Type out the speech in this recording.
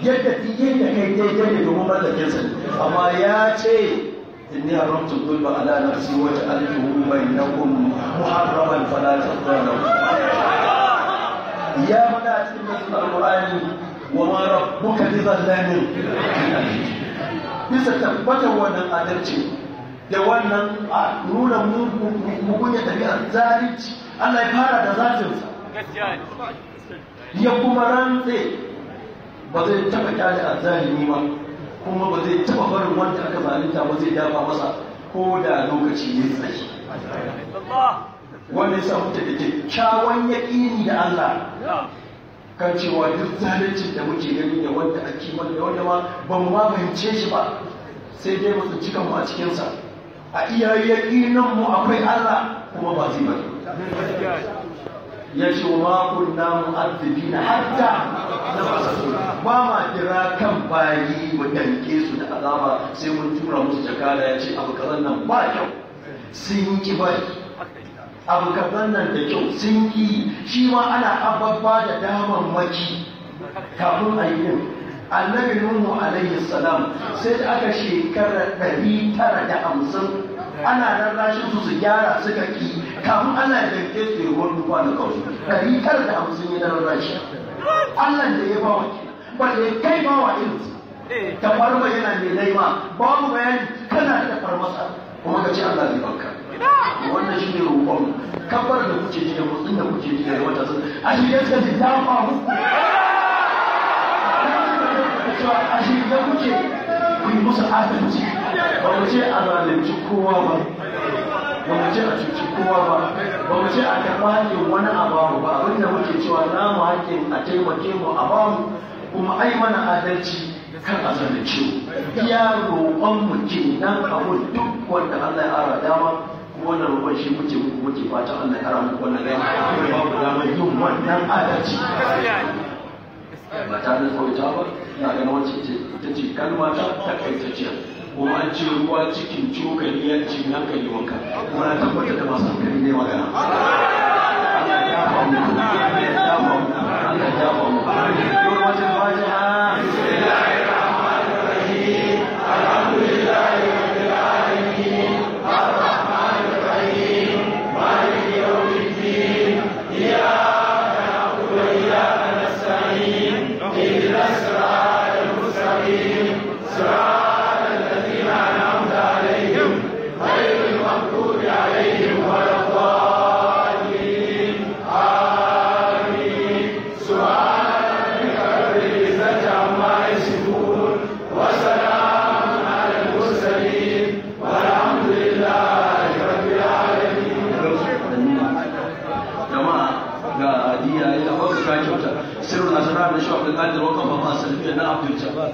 yadda tiye da kai daidai ne domin mallakinsa amma ya ce inni haramtu dhulma ala nafsi wa ja'altuhu bainakum muharraman fala tadhalamu ya mana cikin nasu alqur'ani wa ma rabbuka bi zallamin bisa tabbatar wannan adalci da wannan nuna mugun ya tafiya zalunci Allah ya fara da zatinsa ya kuma rantse ba zai taba kyale azzalimi ba kuma ba zai taba barin wanda aka zalunta ba zai dafa masa ko da lokaci ya tsaye wanda ya samu da kyakkyawan yaƙini da Allah kan cewa duk zaluncin da muke gani da wanda ake mana da wanda ma ba mu ma fahimce shi ba sai dai mu cika mu a cikinsa a iya yaƙinin mu akwai Allah kuma ba zai bari ya ce wa kunna mu'addibina hatta ba ma kira kan bayi mu danke su da azaba sai mun tura musu jakada ya ce abu kazan nan ba kyau sun ki bari abu kazan nan da kyau sun ki shi ma ana ababba da damammaki kafin a yi din annabi nuhu alaihi salam sai da aka shekara 950 ana nan rashin su gyara suka ki kafin Allah ya danke su ya ruwan duba da kawai 950 ya nan rashi Allah da ya bawa kina ba ya kai bawa irinsa ta farma yana mai laima babu bayani kana da farmasa kuma ka ce Allah zai banka wannan shi ne roƙon kabar da kuke ji da motsin da kuke ji da wata sun a shi ya suka ji ta faru a shi ya kuke ku yi musu adalci ba mu ce a zalunci kowa ba ba mu ce a cuci kowa ba ba mu ce a karɓa haƙƙin wani abamu ba abinda muke cewa namu haƙƙin a taimake mu a bamu kuma ai mana adalci kan a zalunci iya roƙon mu ke nan abun duk wanda Allah ya ara dama wannan roƙon shi muke fatan Allah ya ara muku wannan rai kuma ba ku damar yin wannan adalci ba ta da tsawaita ba na ganin wacce ita ce kalma ta takaitacciya kuma an ce ruwa cikin cokali ya ci hankali wanka kuma na tabbatar da masu hankali ne magana Allah ya famu Allah ya famu Allah ya famu yau wata fatiha bismillahir rahmanir rahim alhamdulillahi rabbil alamin arrahmanir rahim maliki yawmiddin iyyaka na'budu wa iyyaka nasta'in ihdinas siratal mustaqim siratal ladzina an'amta alaihim ghayril maghdubi alaihim waladdallin amin subhana rabbika rabbil izzati amma yasifun wa salamun alal mursalin walhamdulillahi rabbil alamin jama'a ga hadiya ya baka kyauta sirrul asrar da shi Abdul Qadir wa kafa salfiya na Abdul Jabbar